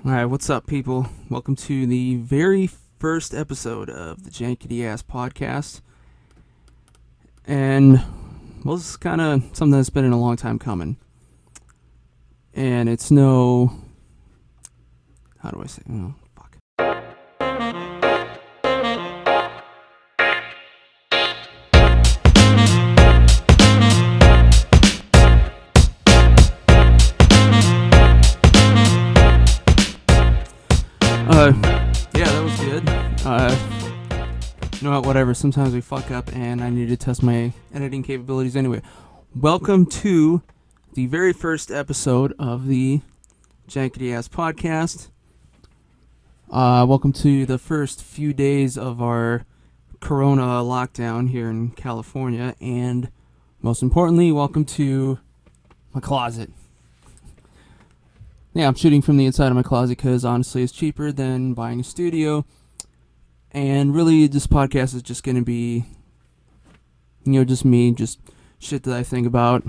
Alright, what's up, people? Welcome to the very first episode of the Jankity-Ass podcast. And, well, this is kind of something that's been in a long time coming. And it's no... How do I say? Oh, fuck. Yeah, that was good. You know what, whatever. Sometimes we fuck up and I need to test my editing capabilities anyway. Welcome to the very first episode of the Jankity-Ass podcast. Welcome to the first few days of our Corona lockdown here in California. And most importantly, welcome to my closet. Yeah, I'm shooting from the inside of my closet because honestly it's cheaper than buying a studio. And really this podcast is just going to be, just me, just shit that I think about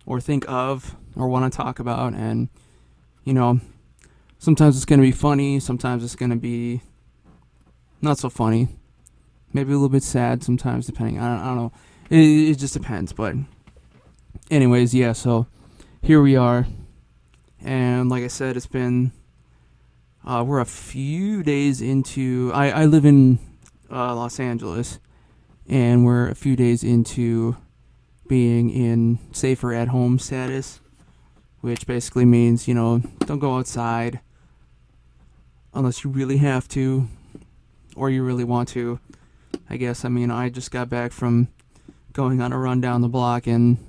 or think of or want to talk about. And, sometimes it's going to be funny, sometimes it's going to be not so funny. Maybe a little bit sad sometimes, depending. I don't know. It just depends. But anyways, yeah, so here we are. And like I said, it's been, we're a few days into, I live in Los Angeles, and we're a few days into being in safer at home status, which basically means, don't go outside unless you really have to, or you really want to, I guess. I mean, I just got back from going on a run down the block, and,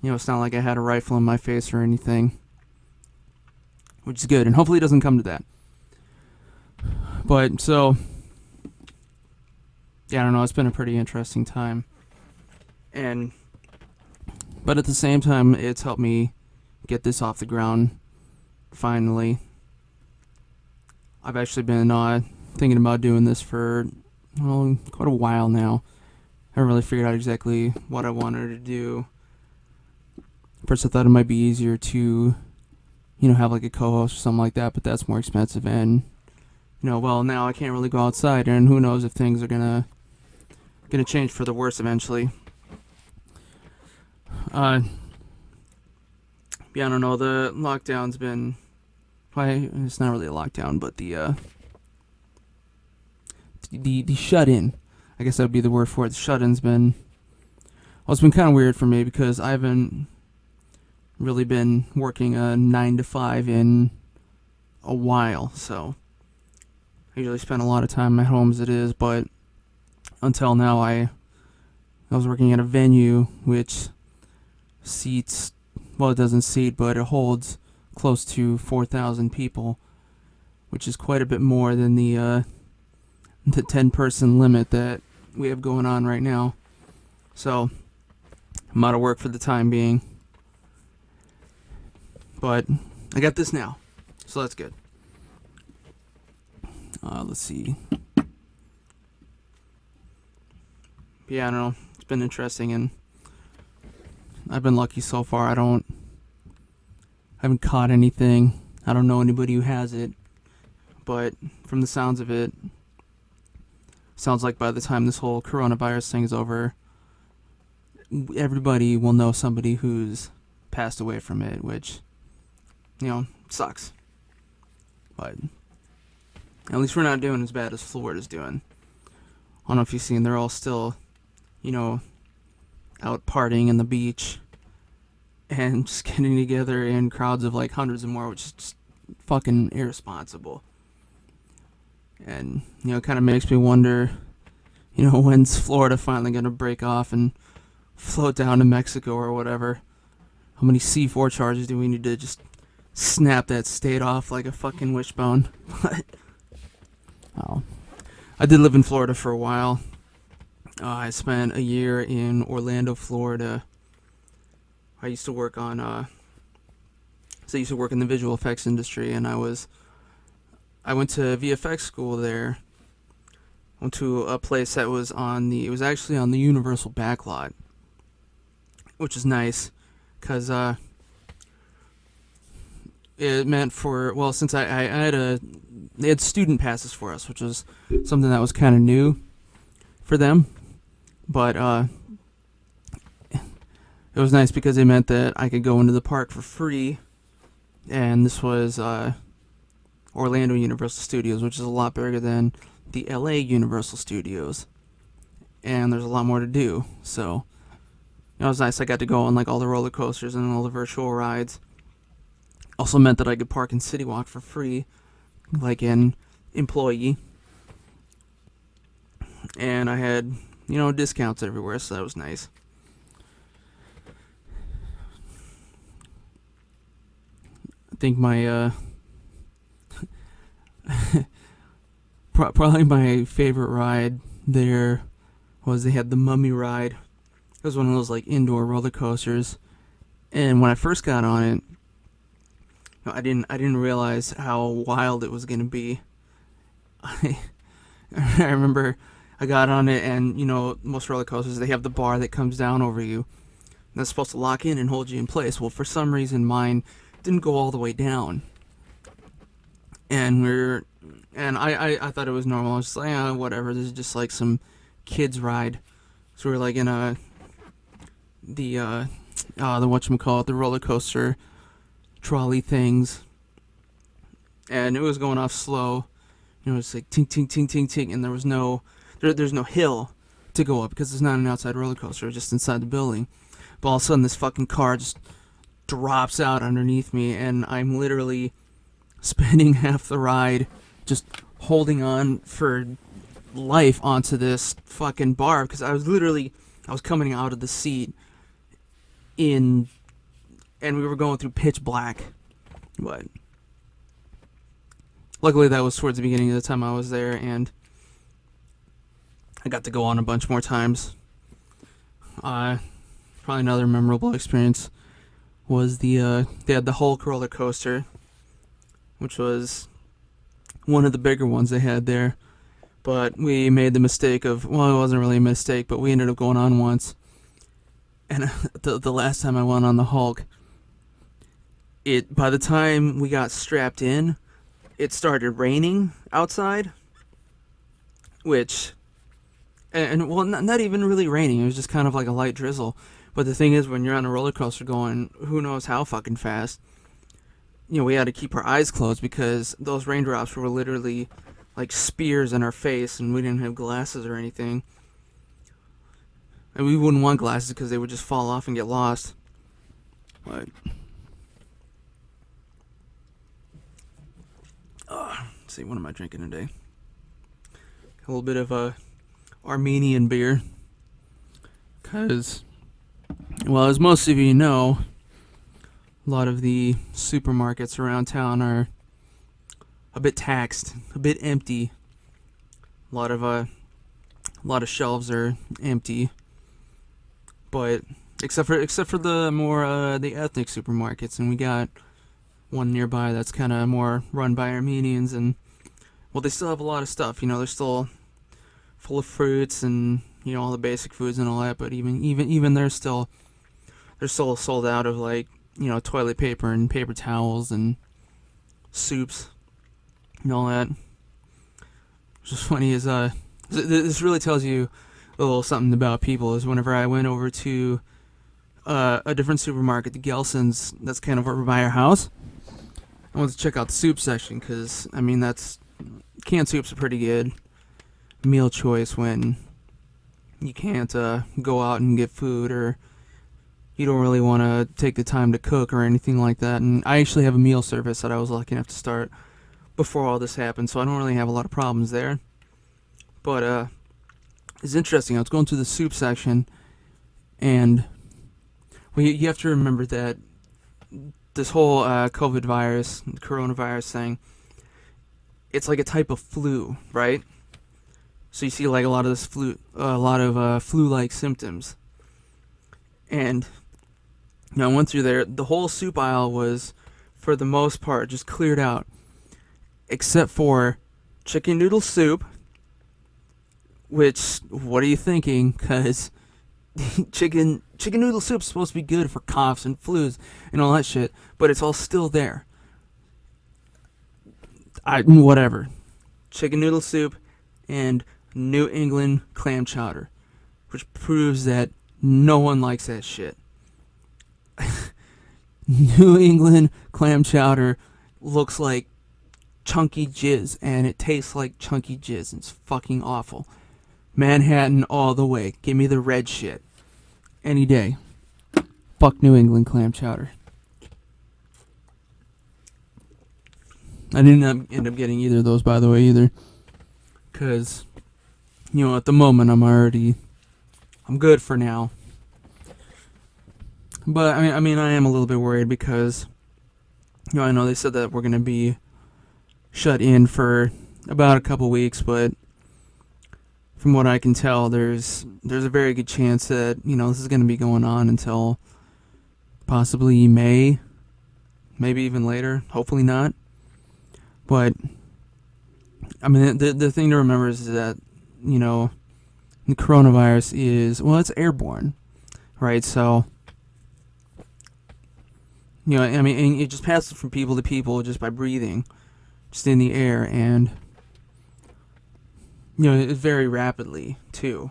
it's not like I had a rifle in my face or anything, which is good, and hopefully it doesn't come to that. But, so, yeah, I don't know, it's been a pretty interesting time. But at the same time, it's helped me get this off the ground, finally. I've actually been thinking about doing this for, quite a while now. I haven't really figured out exactly what I wanted to do. First I thought it might be easier to have like a co-host or something like that, but that's more expensive, and well, now I can't really go outside, and who knows if things are gonna change for the worse eventually. Yeah, I don't know, the lockdown's been, it's not really a lockdown, but the shut-in, I guess that would be the word for it. The shut-in's been, it's been kind of weird for me because I haven't really been working a 9 to 5 in a while, so I usually spend a lot of time at home as it is, but until now I was working at a venue which seats, well, it doesn't seat, but it holds close to 4,000 people, which is quite a bit more than the 10-person limit that we have going on right now. So I'm out of work for the time being. But I got this now, so that's good. Let's see. Yeah, I don't know. It's been interesting, and I've been lucky so far. I haven't caught anything. I don't know anybody who has it, but from the sounds of it, sounds like by the time this whole coronavirus thing is over, everybody will know somebody who's passed away from it, which, sucks. But at least we're not doing as bad as Florida's doing. I don't know if you've seen, they're all still, out partying in the beach and just getting together in crowds of like hundreds and more, which is just fucking irresponsible. And, it kind of makes me wonder, when's Florida finally going to break off and float down to Mexico or whatever? How many C4 charges do we need to just snap that state off like a fucking wishbone? Oh, I did live in Florida for a while. I spent a year in Orlando, Florida. I used to work in the visual effects industry, and I went to VFX school there. Went to a place that was it was actually on the Universal backlot, which is nice, because it meant since I had they had student passes for us, which was something that was kind of new for them, but it was nice because it meant that I could go into the park for free, and this was Orlando Universal Studios, which is a lot bigger than the LA Universal Studios, and there's a lot more to do, so it was nice. I got to go on like all the roller coasters and all the virtual rides. Also meant that I could park in City Walk for free, like an employee, and I had, discounts everywhere, so that was nice. I think my probably my favorite ride there was they had the Mummy ride. It was one of those like indoor roller coasters, and when I first got on it, I didn't realize how wild it was gonna be. I remember I got on it, and most roller coasters, they have the bar that comes down over you, and that's supposed to lock in and hold you in place. Well, for some reason mine didn't go all the way down, and I thought it was normal. I was just like, whatever, this is just like some kids ride. So we were like in the whatchamacallit, the roller coaster trolley things, and it was going off slow. It was like tink tink tink tink tink, and there's no hill to go up because it's not an outside roller coaster, it's just inside the building. But all of a sudden this fucking car just drops out underneath me, and I'm literally spending half the ride just holding on for life onto this fucking bar because I was coming out of the seat and we were going through pitch black. But luckily that was towards the beginning of the time I was there, and I got to go on a bunch more times. Probably another memorable experience was they had the Hulk roller coaster, which was one of the bigger ones they had there. But we made the mistake of, well, it wasn't really a mistake, but we ended up going on once. And the last time I went on the Hulk, by the time we got strapped in, it started raining outside, which, not even really raining, it was just kind of like a light drizzle. But the thing is, when you're on a roller coaster going who knows how fucking fast, we had to keep our eyes closed because those raindrops were literally like spears in our face, and we didn't have glasses or anything. And we wouldn't want glasses because they would just fall off and get lost. But let's see, what am I drinking today? A little bit of Armenian beer. Because, well, as most of you know, a lot of the supermarkets around town are a bit taxed, a bit empty. A lot of shelves are empty. But except for the more the ethnic supermarkets, and we got one nearby that's kind of more run by Armenians, and well, they still have a lot of stuff. They're still full of fruits and all the basic foods and all that. But even they're still sold out of like toilet paper and paper towels and soups and all that. What's just funny is this really tells you a little something about people. Is whenever I went over to a different supermarket, the Gelson's, that's kind of over by our house, I wanted to check out the soup section because that's canned soup's a pretty good meal choice when you can't go out and get food, or you don't really want to take the time to cook or anything like that. And I actually have a meal service that I was lucky enough to start before all this happened, so I don't really have a lot of problems there. But it's interesting. I was going through the soup section, and you have to remember that this whole coronavirus thing, it's like a type of flu, right? So you see like a lot of flu-like symptoms. And I went through there. The whole soup aisle was, for the most part, just cleared out, except for chicken noodle soup. Which, what are you thinking? Because chicken noodle soup is supposed to be good for coughs and flus and all that shit, but it's all still there. whatever. Chicken noodle soup and New England clam chowder, which proves that no one likes that shit. New England clam chowder looks like chunky jizz, and it tastes like chunky jizz. It's fucking awful. Manhattan all the way. Give me the red shit. Any day. Fuck New England clam chowder. I didn't end up getting either of those, by the way, either. Because, at the moment, I'm good for now. But, I mean, I am a little bit worried because, I know they said that we're going to be shut in for about a couple weeks, but from what I can tell, there's a very good chance that, this is going to be going on until possibly May, maybe even later, hopefully not. But, I mean, the thing to remember is that, the coronavirus is, it's airborne, right? So, I mean, it just passes from people to people just by breathing, just in the air, and, very rapidly, too.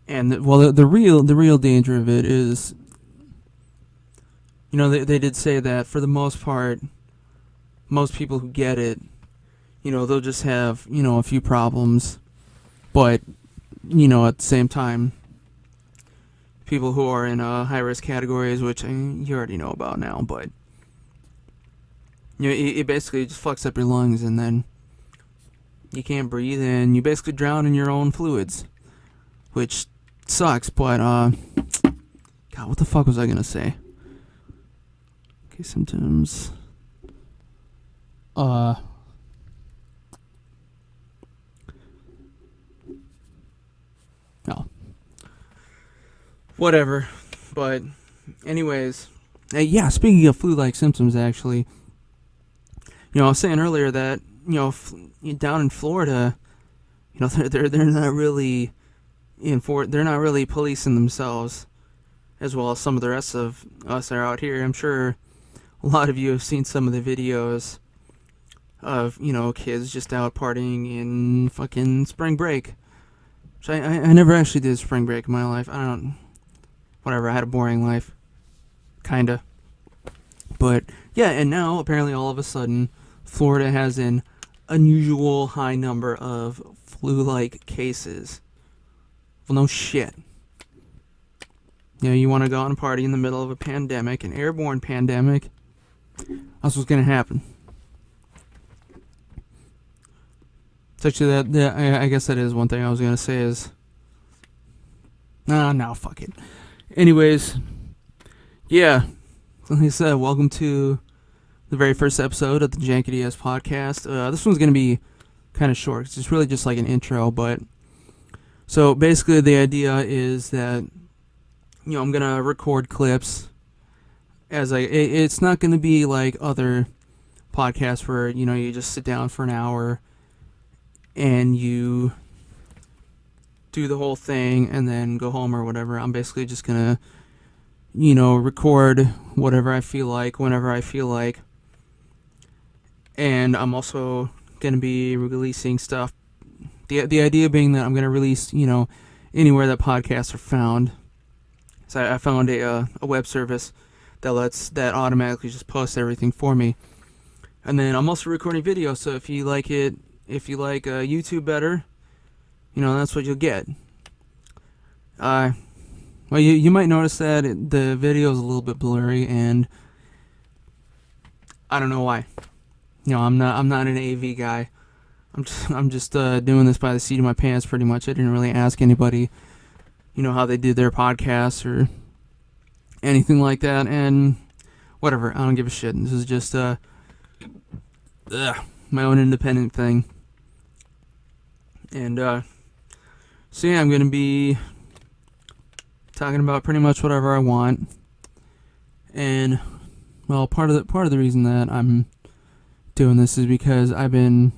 And, the real danger of it is, they did say that for the most part, most people who get it, they'll just have, a few problems. But, at the same time, people who are in high-risk categories, which you already know about now, but, it basically just fucks up your lungs, and then you can't breathe, and you basically drown in your own fluids, which sucks, but, God, what the fuck was I gonna say? Okay, symptoms... No. Whatever. But, anyways. Yeah, speaking of flu-like symptoms, actually. I was saying earlier that, down in Florida, they're not really they're not really policing themselves as well as some of the rest of us are out here. I'm sure a lot of you have seen some of the videos of, kids just out partying in fucking spring break. Which I never actually did spring break in my life. Whatever, I had a boring life. Kinda. But, yeah, and now, apparently all of a sudden, Florida has an unusual high number of flu-like cases. Well, no shit. You want to go out and party in the middle of a pandemic, an airborne pandemic. That's what's going to happen. It's actually I guess that is one thing I was going to say is... No, fuck it. Anyways, yeah. Like I said, welcome to the very first episode of the Jankity-Ass podcast. This one's going to be kind of short. It's really just like an intro, but... So, basically, the idea is that, I'm going to record clips as it's not going to be like other podcasts where, you just sit down for an hour and you do the whole thing and then go home or whatever. I'm basically just going to, record whatever I feel like, whenever I feel like. And I'm also going to be releasing stuff. The idea being that I'm going to release, anywhere that podcasts are found. So I found a web service that automatically just posts everything for me. And then I'm also recording video, so if you like YouTube better, that's what you'll get. Well, you might notice that the video is a little bit blurry, and I don't know why. I'm not an AV guy. I'm just doing this by the seat of my pants, pretty much. I didn't really ask anybody, how they did their podcasts or anything like that, and whatever. I don't give a shit. This is just my own independent thing. And so yeah, I'm gonna be talking about pretty much whatever I want. And well, part of the reason that I'm doing this is because I've been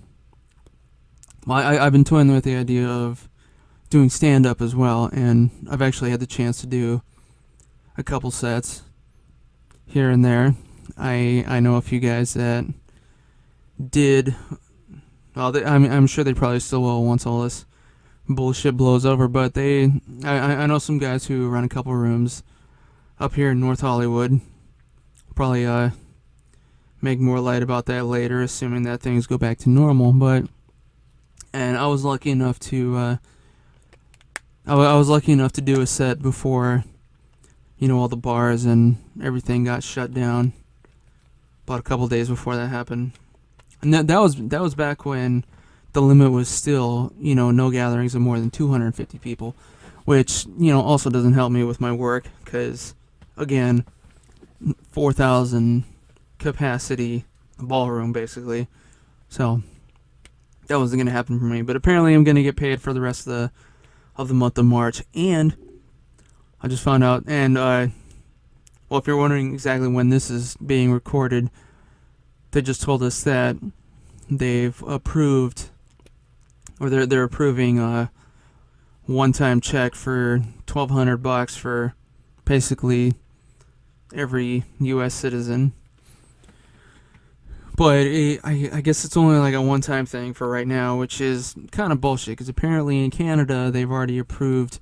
toying with the idea of doing stand-up as well, and I've actually had the chance to do a couple sets here and there. I know a few guys that did Well, I'm sure they probably still will once all this bullshit blows over. But I know some guys who run a couple rooms up here in North Hollywood. Probably make more light about that later, assuming that things go back to normal. And I was lucky enough to I was lucky enough to do a set before, all the bars and everything got shut down. About a couple days before that happened, and that was back when the limit was still, no gatherings of more than 250 people, which also doesn't help me with my work because, again, 4,000 capacity ballroom basically, so that wasn't gonna happen for me. But apparently, I'm gonna get paid for the rest of the month of March, and I just found out. And well, if you're wondering exactly when this is being recorded, they just told us that they've approved, or they're approving a one-time check for $1,200 for basically every U.S. citizen. But I guess it's only like a one-time thing for right now, which is kind of bullshit, because apparently in Canada they've already approved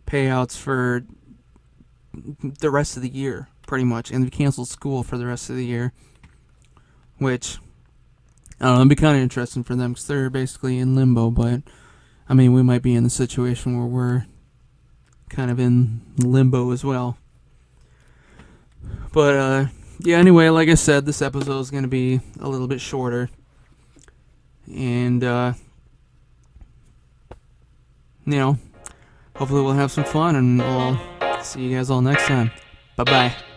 payouts for the rest of the year, pretty much, and they've canceled school for the rest of the year, which, I don't know, it'd be kind of interesting for them, because they're basically in limbo. But, I mean, we might be in the situation where we're kind of in limbo as well. But, yeah, anyway, like I said, this episode is going to be a little bit shorter. And, hopefully we'll have some fun, and I'll see you guys all next time. Bye-bye.